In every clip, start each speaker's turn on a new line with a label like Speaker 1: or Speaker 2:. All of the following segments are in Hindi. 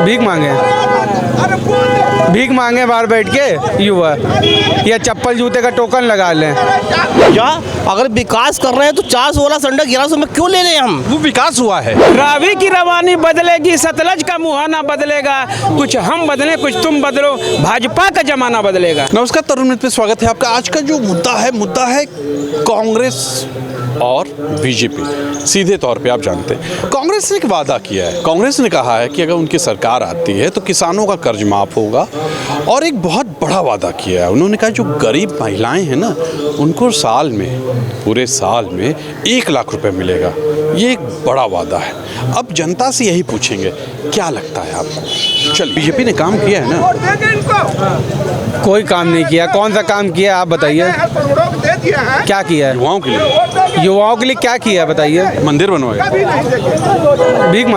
Speaker 1: भीख मांगे बाहर बैठ के युवा, या चप्पल जूते का टोकन लगा लें।
Speaker 2: क्या अगर विकास कर रहे हैं तो 416 सिलेंडर 1100 में क्यों ले रहे हैं हम?
Speaker 3: वो विकास हुआ है।
Speaker 4: रावी की रवानी बदलेगी, सतलज का मुहाना बदलेगा, कुछ हम बदले कुछ तुम बदलो, भाजपा का जमाना बदलेगा।
Speaker 3: नमस्कार, तरुण मित्र पे स्वागत है आपका। आज का जो मुद्दा है कांग्रेस और बीजेपी। सीधे तौर पे आप जानते हैं कांग्रेस ने एक वादा किया है। कांग्रेस ने कहा है कि अगर उनकी सरकार आती है तो किसानों का कर्ज माफ होगा, और एक बहुत बड़ा वादा किया है। उन्होंने कहा जो गरीब महिलाएं हैं ना, उनको पूरे साल में 1 लाख रुपए मिलेगा। ये एक बड़ा वादा है। अब जनता से यही पूछेंगे, क्या लगता है आपको? चल, बीजेपी ने काम किया है ना?
Speaker 1: कोई काम नहीं किया। कौन सा काम किया आप बताइए? क्या किया है? युवाओं के लिए क्या किया बताइए?
Speaker 3: मंदिर बनवाए,
Speaker 1: भीख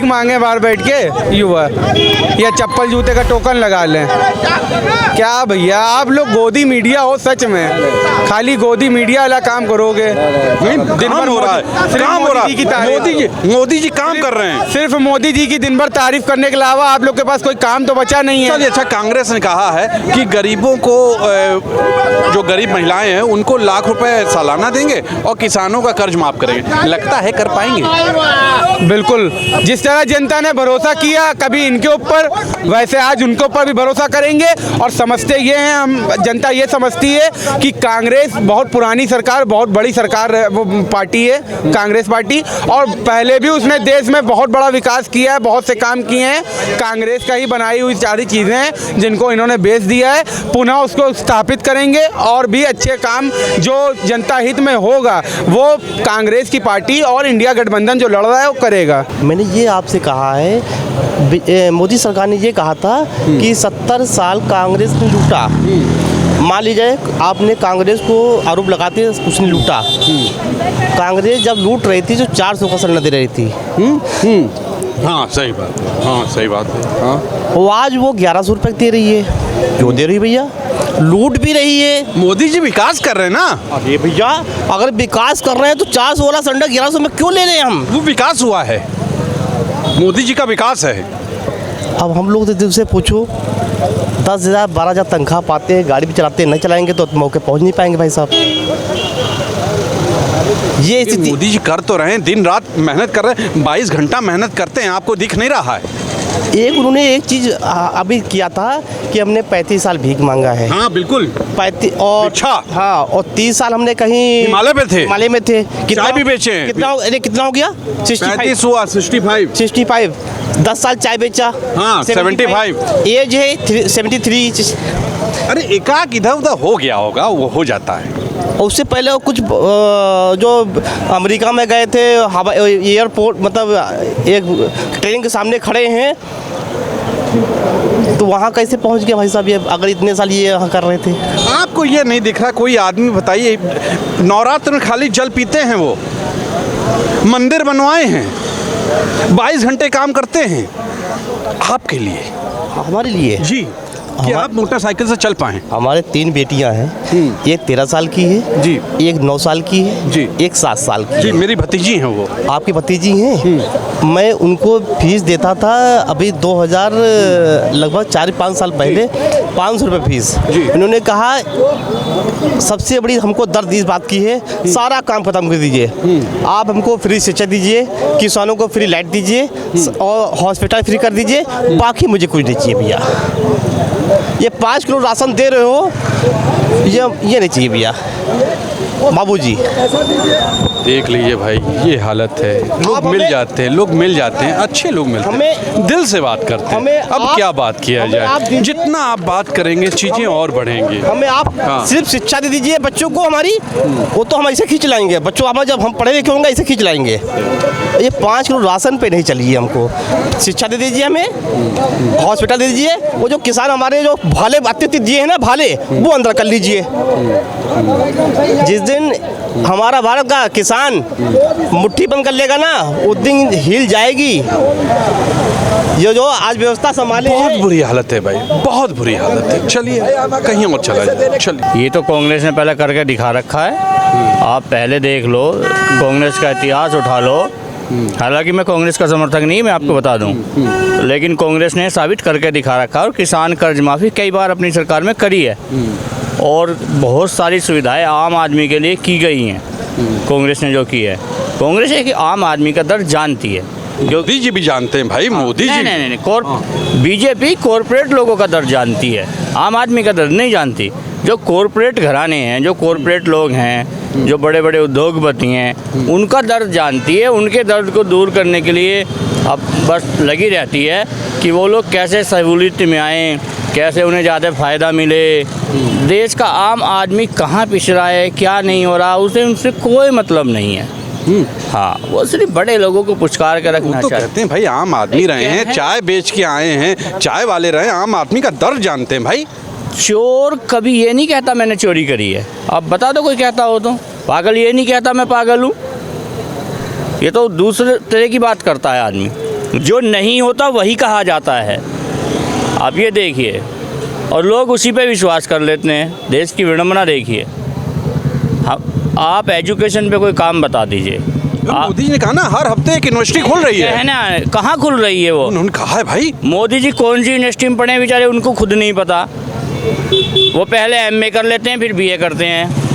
Speaker 1: मांगे बाहर बैठ के युवा, या चप्पल जूते का टोकन लगा लें। क्या भैया, आप लोग गोदी मीडिया हो सच में, खाली गोदी मीडिया वाला काम करोगे।
Speaker 3: दिन भर हो रहा है, काम हो रहा है। मोदी जी काम कर रहे हैं।
Speaker 1: सिर्फ मोदी जी की दिन भर तारीफ करने के अलावा आप लोग के पास कोई काम तो बचा नहीं है।
Speaker 3: चलिए, अच्छा, कांग्रेस ने कहा है कि गरीबों को, जो गरीब महिलाएं हैं उनको 1 लाख रुपए सालाना देंगे और किसानों का कर्ज माफ करेंगे। लगता है कर पाएंगे?
Speaker 1: बिल्कुल। जिस तरह जनता ने भरोसा किया कभी इनके ऊपर, वैसे आज उनके ऊपर भी भरोसा करेंगे। और समझते ये हैं, हम जनता ये समझती है कि कांग्रेस बहुत पुरानी सरकार, बहुत बड़ी सरकार, वो पार्टी है कांग्रेस पार्टी, और पहले भी उसने देश में बहुत बड़ा विकास किया है, बहुत से काम किए हैं। कांग्रेस का ही बनाई हुई सारी चीज़ें हैं जिनको इन्होंने बेच दिया है। पुनः उसको स्थापित करेंगे और भी अच्छे काम जो जनता हित में होगा वो कांग्रेस की पार्टी और इंडिया गठबंधन जो लड़ रहा है वो करेगा।
Speaker 2: मैंने ये आपसे कहा है, मोदी सरकार ने ये कहा था कि 70 साल कांग्रेस ने लूटा। मान लीजिए आपने कांग्रेस को आरोप लगाते उसने लूटा। कांग्रेस जब लूट रही थी जो 400 का सिलेंडर दे रही थी।
Speaker 3: हाँ, सही बात है। हाँ, सही बात है। हाँ,
Speaker 2: वो आज वो 1100 रुपये दे रही है। क्यों दे रही भैया? लूट भी रही है।
Speaker 3: मोदी जी विकास कर रहे हैं ना।
Speaker 2: अरे भैया, अगर विकास कर रहे हैं तो 416 सिलेंडर 1100 में क्यों ले रहे हैं हम?
Speaker 3: वो विकास हुआ है, मोदी जी का विकास है।
Speaker 2: अब हम लोग तो दिल से पूछो, 10,000 12,000 तनख्वाह पाते हैं, गाड़ी भी चलाते हैं, नहीं चलाएंगे तो मौके पहुंच नहीं पाएंगे भाई साहब। ये स्थिति
Speaker 3: मोदी जी कर तो रहे हैं, दिन रात मेहनत कर रहे हैं, 22 घंटा मेहनत करते हैं, आपको दिख नहीं रहा है?
Speaker 2: उन्होंने एक चीज अभी किया था कि हमने 35 साल भीख मांगा है।
Speaker 3: हाँ, बिल्कुल।
Speaker 2: 35 और
Speaker 3: अच्छा।
Speaker 2: हाँ, और 30 साल हमने कहीं
Speaker 3: हिमालय में थे।
Speaker 2: कितना
Speaker 3: भी बेचे हैं।
Speaker 2: कितना हो गया?
Speaker 3: 35 हुआ,
Speaker 2: 65। 10 साल चाय बेचा।
Speaker 3: हाँ, 75।
Speaker 2: एज है 73।
Speaker 3: अरे एकाक इधर उधर हो गया होगा, वो हो जाता है।
Speaker 2: उससे पहले कुछ जो अमेरिका में गए थे, एयरपोर्ट मतलब एक ट्रेन के सामने खड़े हैं, तो वहाँ कैसे पहुँच गया भाई साहब? ये अगर इतने साल ये यहाँ कर रहे थे।
Speaker 3: आपको ये नहीं दिख रहा? कोई आदमी बताइए, नवरात्र में खाली जल पीते हैं, वो मंदिर बनवाए हैं, 22 घंटे काम करते हैं आपके लिए,
Speaker 2: हमारे लिए
Speaker 3: जी, कि आप मोटरसाइकिल से चल पाएं।
Speaker 2: हमारे 3 बेटियां हैं। एक 13 साल की है
Speaker 3: जी,
Speaker 2: एक 9 साल की है
Speaker 3: जी,
Speaker 2: एक 7 साल की
Speaker 3: जी।
Speaker 2: है।
Speaker 3: मेरी भतीजी हैं वो।
Speaker 2: आपकी भतीजी हैं? मैं उनको फीस देता था अभी 2000 लगभग 4-5 साल पहले 500 रुपये फीस। उन्होंने कहा सबसे बड़ी हमको दर्द इस बात की है, सारा काम खत्म कर दीजिए, आप हमको फ्री शिक्षा दीजिए, किसानों को फ्री लाइट दीजिए और हॉस्पिटल फ्री कर दीजिए, बाकी मुझे कुछ नहीं चाहिए भैया। ये 5 किलो राशन दे रहे हो, ये नहीं चाहिए भैया। बाबूजी
Speaker 3: देख लीजिए भाई, ये हालत है। लोग मिल जाते हैं, अच्छे लोग मिलते हैं, दिल से बात करते हैं। अब क्या बात किया जाए? जितना आप बात करेंगे चीजें और बढ़ेंगी।
Speaker 2: हमें आप सिर्फ शिक्षा दे दीजिए बच्चों को हमारी, वो तो हम ऐसे खींच लाएंगे। बच्चों हमारे जब हम पढ़े लिखे होंगे ऐसे खींच लाएंगे। ये 5 किलो राशन पे नहीं चलिए, हमको शिक्षा दे दीजिए, हमें हॉस्पिटल दे दीजिए। वो जो किसान हमारे जो भाले अत्यधिक दिए हैं ना, भाले, वो अंदर कर लीजिए। जिस दिन हमारा भारत का किसान मुट्ठी बंद कर लेगा ना, उस दिन हिल जाएगी। ये जो आज व्यवस्था संभाली,
Speaker 3: बहुत बुरी हालत है भाई, बहुत बुरी हालत है। चलिए कहीं और चला जाए। चलिए,
Speaker 5: ये तो कांग्रेस ने पहले करके दिखा रखा है। आप पहले देख लो, कांग्रेस का इतिहास उठा लो, हालांकि मैं कांग्रेस का समर्थक नहीं, मैं आपको बता दूं, लेकिन कांग्रेस ने साबित करके दिखा रखा और किसान कर्ज माफ़ी कई बार अपनी सरकार में करी है और बहुत सारी सुविधाएं आम आदमी के लिए की गई हैं कांग्रेस ने जो की है। कांग्रेस एक आम आदमी का दर्द जानती है, जो
Speaker 3: मोदी जी भी जानते हैं भाई, मोदी जी
Speaker 5: नहीं, बीजेपी कॉरपोरेट लोगों का दर्द जानती है, आम आदमी का दर्द नहीं जानती। जो कॉरपोरेट घराने हैं, जो कॉरपोरेट लोग हैं, जो बड़े बड़े उद्योगपति हैं, उनका दर्द जानती है। उनके दर्द को दूर करने के लिए अब बस लगी रहती है कि वो लोग कैसे सहूलियत में आएँ, कैसे उन्हें ज़्यादा फ़ायदा मिले। देश का आम आदमी कहाँ पिछ रहा है, क्या नहीं हो रहा, उसे उनसे कोई मतलब नहीं है। हाँ, वो सिर्फ बड़े लोगों को पुचकार कर रखना
Speaker 3: तो
Speaker 5: चाहते
Speaker 3: कहते हैं भाई आम आदमी रहे हैं, चाय बेच के आए हैं, चाय वाले रहे, आम आदमी का दर्द जानते हैं भाई।
Speaker 5: चोर कभी ये नहीं कहता मैंने चोरी करी है। अब बता दो कोई कहता हो तो। पागल ये नहीं कहता मैं पागल हूँ, ये तो दूसरे तरह की बात करता है आदमी। जो नहीं होता वही कहा जाता है। आप ये देखिए, और लोग उसी पे विश्वास कर लेते हैं। देश की विडंबना देखिए। आप एजुकेशन पे कोई काम बता दीजिए।
Speaker 3: मोदी जी ने कहा ना हर हफ्ते एक यूनिवर्सिटी खुल रही है
Speaker 5: ना, कहाँ खुल रही है वो?
Speaker 3: उन्होंने कहा है भाई।
Speaker 5: मोदी जी कौन सी यूनिवर्सिटी में पढ़े बेचारे, उनको खुद नहीं पता। वो पहले एमए कर लेते हैं, फिर बीए करते हैं।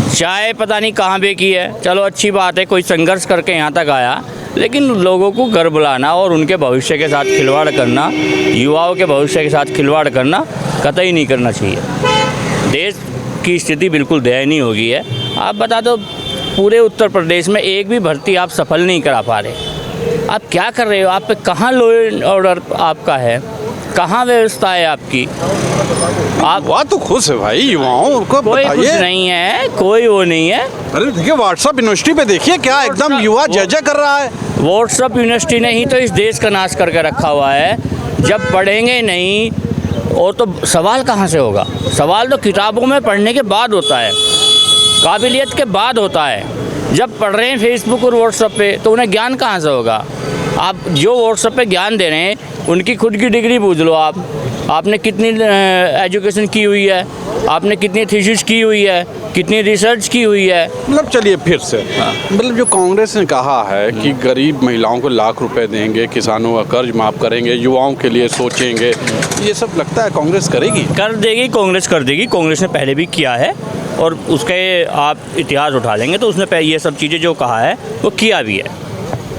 Speaker 5: चाय पता नहीं कहाँ पे की है। चलो अच्छी बात है, कोई संघर्ष करके यहाँ तक आया, लेकिन लोगों को घर बुलाना और उनके भविष्य के साथ खिलवाड़ करना, युवाओं के भविष्य के साथ खिलवाड़ करना कतई नहीं करना चाहिए। देश की स्थिति बिल्कुल दयनीय हो गई है। आप बता दो, पूरे उत्तर प्रदेश में एक भी भर्ती आप सफल नहीं करा पा रहे। आप क्या कर रहे हो? आप पे कहाँ लॉ एंड ऑर्डर आपका है, कहाँ व्यवस्था है आपकी? आप
Speaker 3: वह तो खुश है भाई, युवाओं को
Speaker 5: कोई कुछ
Speaker 3: बताइए।
Speaker 5: नहीं है, कोई वो नहीं है।
Speaker 3: अरे देखिए व्हाट्सएप यूनिवर्सिटी पे देखिए क्या एकदम युवा जय जय कर रहा है।
Speaker 5: व्हाट्सएप यूनिवर्सिटी ने ही तो इस देश का नाश करके रखा हुआ है। जब पढ़ेंगे नहीं और तो सवाल कहाँ से होगा? सवाल तो किताबों में पढ़ने के बाद होता है, काबिलियत के बाद होता है। जब पढ़ रहे हैं फेसबुक और व्हाट्सएप पे, तो उन्हें ज्ञान कहाँ से होगा? आप जो व्हाट्सएप पे ज्ञान दे रहे हैं, उनकी खुद की डिग्री पूछ लो। आपने कितनी एजुकेशन की हुई है, आपने कितनी थीसिस की हुई है, कितनी रिसर्च की हुई है।
Speaker 3: मतलब चलिए फिर से, मतलब जो कांग्रेस ने कहा है कि गरीब महिलाओं को लाख रुपए देंगे, किसानों का कर्ज माफ़ करेंगे, युवाओं के लिए सोचेंगे, ये सब लगता है कांग्रेस करेगी?
Speaker 5: कर देगी, कांग्रेस कर देगी। कांग्रेस ने पहले भी किया है और उसके आप इतिहास उठा लेंगे तो उसने ये सब चीज़ें जो कहा है वो किया भी है।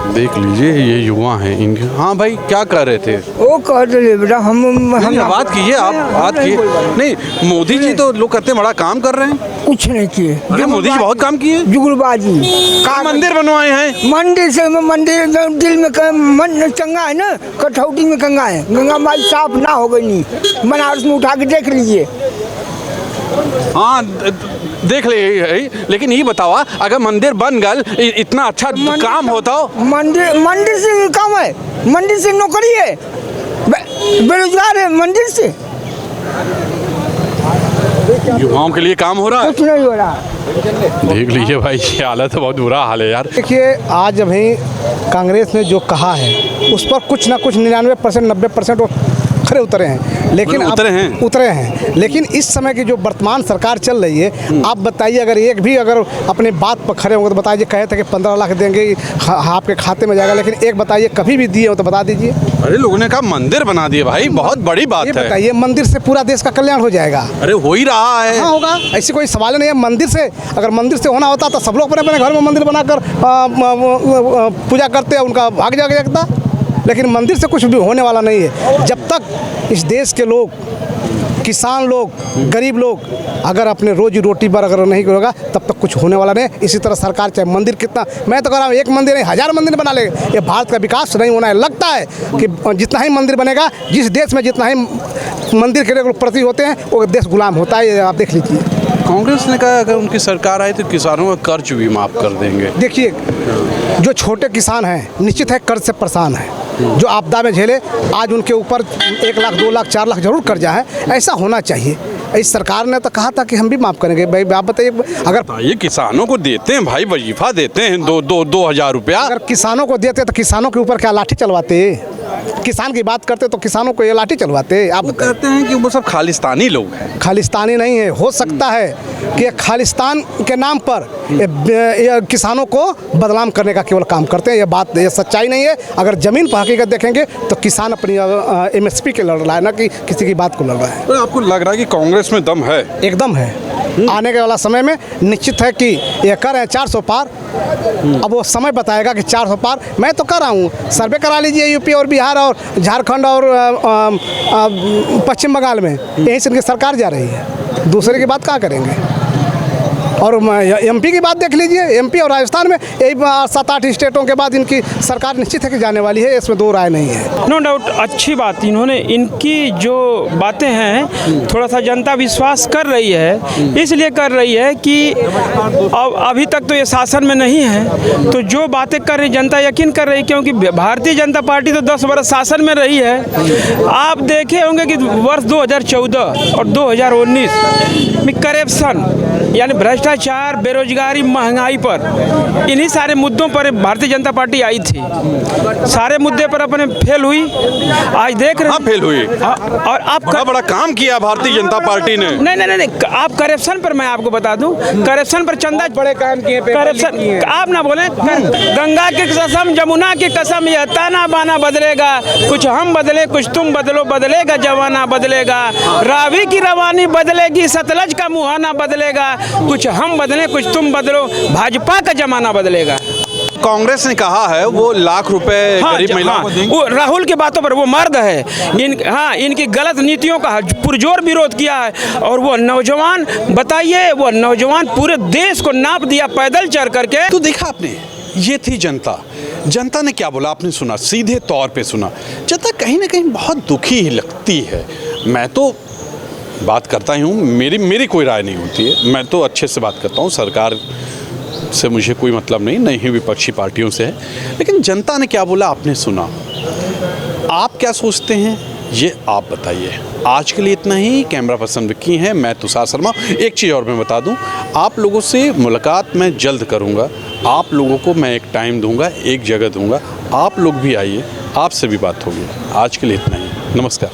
Speaker 3: देख लीजिए ये युवा हैं इनके। हाँ भाई क्या कर रहे थे?
Speaker 6: वो कह रहे बेटा हम
Speaker 3: बात कीजिए, आप बात कीजिए। नहीं, मोदी जी तो लोग कहते हैं बड़ा काम कर रहे हैं।
Speaker 6: कुछ नहीं किए।
Speaker 3: अरे मोदी जी बहुत काम किए,
Speaker 6: जुगलबाजी
Speaker 3: का मंदिर बनवाए हैं।
Speaker 6: मंदिर से मंदिर दिल में चंगा है ना, कठौती में गंगा है। गंगा माई साफ ना हो गई नहीं, बनारस में उठा के देख लीजिए।
Speaker 3: हाँ देख ले, लेकिन ये बताओ अगर मंदिर बन गए, इतना अच्छा काम होता हो।
Speaker 6: मंदिर से काम है, मंदिर से नौकरी है, बेरोजगार है मंदिर से।
Speaker 3: युवाओं के लिए काम हो रहा है,
Speaker 6: कुछ नहीं हो रहा।
Speaker 3: देख लीजिए भाई, ये हालत है, बहुत बुरा हाल है यार।
Speaker 7: देखिए आज अभी कांग्रेस ने जो कहा है उस पर कुछ ना कुछ 99% 90% खरे उतरे हैं, लेकिन उतरे हैं। लेकिन इस समय की जो वर्तमान सरकार चल रही है, आप बताइए अगर एक भी अगर अपने बात पर खड़े होंगे तो बताइए। कहे थे कि 15 लाख देंगे आपके खाते में जाएगा, लेकिन एक बताइए कभी भी दिए हो तो बता दीजिए।
Speaker 3: अरे लोगों ने कहा मंदिर बना दिए भाई, बहुत बड़ी बात है।
Speaker 7: बताइए मंदिर से पूरा देश का कल्याण हो जाएगा?
Speaker 3: अरे हो ही रहा है।
Speaker 7: हाँ होगा, ऐसी कोई सवाल नहीं है। मंदिर से अगर मंदिर से होना होता तो सब लोग अपने अपने घर में मंदिर बनाकर पूजा करते हैं, उनका भाग जाता। लेकिन मंदिर से कुछ भी होने वाला नहीं है। जब तक इस देश के लोग, किसान लोग, गरीब लोग अगर अपने रोजी रोटी पर अगर नहीं करेगा तब तक कुछ होने वाला नहीं। इसी तरह सरकार चाहे मंदिर कितना, मैं तो कह रहा हूँ एक मंदिर नहीं 1000 मंदिर बना ले, ये भारत का विकास नहीं होना है। लगता है कि जितना ही मंदिर बनेगा, जिस देश में जितना ही मंदिर के लोग प्रति होते हैं वो देश गुलाम होता है। आप देख लीजिए।
Speaker 3: कांग्रेस ने कहा अगर उनकी सरकार आई तो किसानों का कर्ज भी माफ़ कर देंगे।
Speaker 7: देखिए जो छोटे किसान हैं निश्चित है कर्ज से परेशान है, जो आपदा में झेले, आज उनके ऊपर 1 लाख 2 लाख 4 लाख जरूर कर्जा है। ऐसा होना चाहिए। इस सरकार ने तो कहा था कि हम भी माफ़ करेंगे। भाई आप बताइए, अगर
Speaker 3: ये किसानों को देते हैं भाई, वजीफा देते हैं 2,000 रुपया।
Speaker 7: अगर किसानों को देते तो किसानों के ऊपर क्या लाठी चलवाते? किसान की बात करते तो किसानों को ये लाठी चलवाते। आप
Speaker 3: वो कहते हैं कि वो सब खालिस्तानी लोग हैं।
Speaker 7: खालिस्तानी नहीं है, हो सकता है कि ये खालिस्तान के नाम पर ये किसानों को बदनाम करने का केवल काम करते हैं। ये सच्चाई नहीं है। अगर ज़मीन पर हकीकत देखेंगे तो किसान अपनी MSP के लड़ रहा है, ना कि किसी की बात को लड़ रहा है।
Speaker 3: तो आपको लग रहा है कि कांग्रेस में दम है?
Speaker 7: एकदम है। आने के वाला समय में निश्चित है कि ये कर रहे हैं 400 पार। अब वो समय बताएगा कि 400 पार। मैं तो कर रहा हूँ, सर्वे करा लीजिए यूपी और बिहार और झारखंड और पश्चिम बंगाल में, यहीं से इनकी सरकार जा रही है। दूसरे की बात कहाँ करेंगे? और MP की बात देख लीजिए, MP और राजस्थान में यही 7-8 स्टेटों के बाद इनकी सरकार निश्चित है कि जाने वाली है, इसमें दो राय नहीं है।
Speaker 4: नो डाउट अच्छी बात, इन्होंने इनकी जो बातें हैं थोड़ा सा जनता विश्वास कर रही है, इसलिए कर रही है कि अभी तक तो ये शासन में नहीं है, तो जो बातें कर रही जनता यकीन कर रही, क्योंकि भारतीय जनता पार्टी तो 10 वर्ष शासन में रही है। आप देखे होंगे कि वर्ष 2014 और 2019 में करप्शन यानी भ्रष्टाचार, बेरोजगारी, महंगाई पर, इन्हीं सारे मुद्दों पर भारतीय जनता पार्टी आई थी। सारे मुद्दे पर अपने फेल हुई। आज देख रहे हैं
Speaker 3: फेल हुई।
Speaker 4: और आप
Speaker 3: बड़ा काम किया भारतीय जनता पार्टी ने।
Speaker 4: नहीं, आप करप्शन पर, मैं आपको बता दूं, करप्शन पर चंदा
Speaker 1: बड़े काम किए,
Speaker 4: करप्शन आप ना बोले। गंगा की कसम, जमुना की कसम, यह ताना बाना बदलेगा, कुछ हम बदले कुछ तुम बदलो, बदलेगा जमाना बदलेगा। रावी की रवानी बदलेगी, सतलज का मुहाना बदलेगा, कुछ हम बदले कुछ तुम बदलो, भाजपा का जमाना बदलेगा।
Speaker 3: कांग्रेस ने कहा है वो लाख रुपए गरीब महिलाओं को देंगे।
Speaker 4: वो राहुल की बातों पर वो मर्द है। इनकी गलत नीतियों का पुरजोर विरोध किया है। और वो नौजवान, बताइए, वो नौजवान पूरे देश को नाप दिया पैदल चल करके।
Speaker 3: तो देखा आपने, ये थी जनता ने क्या बोला आपने सुना, सीधे तौर पे सुना। जनता कहीं ना कहीं बहुत दुखी ही लगती है। मैं तो बात करता ही हूँ, मेरी कोई राय नहीं होती है, मैं तो अच्छे से बात करता हूँ, सरकार से मुझे कोई मतलब नहीं ही विपक्षी पार्टियों से है। लेकिन जनता ने क्या बोला आपने सुना। आप क्या सोचते हैं ये आप बताइए। आज के लिए इतना ही। कैमरा पर्सन विक्की हैं, मैं तुषार शर्मा। एक चीज़ और मैं बता दूं, आप लोगों से मुलाकात मैं जल्द करूंगा। आप लोगों को मैं एक टाइम दूंगा, एक जगह दूंगा, आप लोग भी आइए, आपसे भी बात होगी। आज के लिए इतना ही, नमस्कार।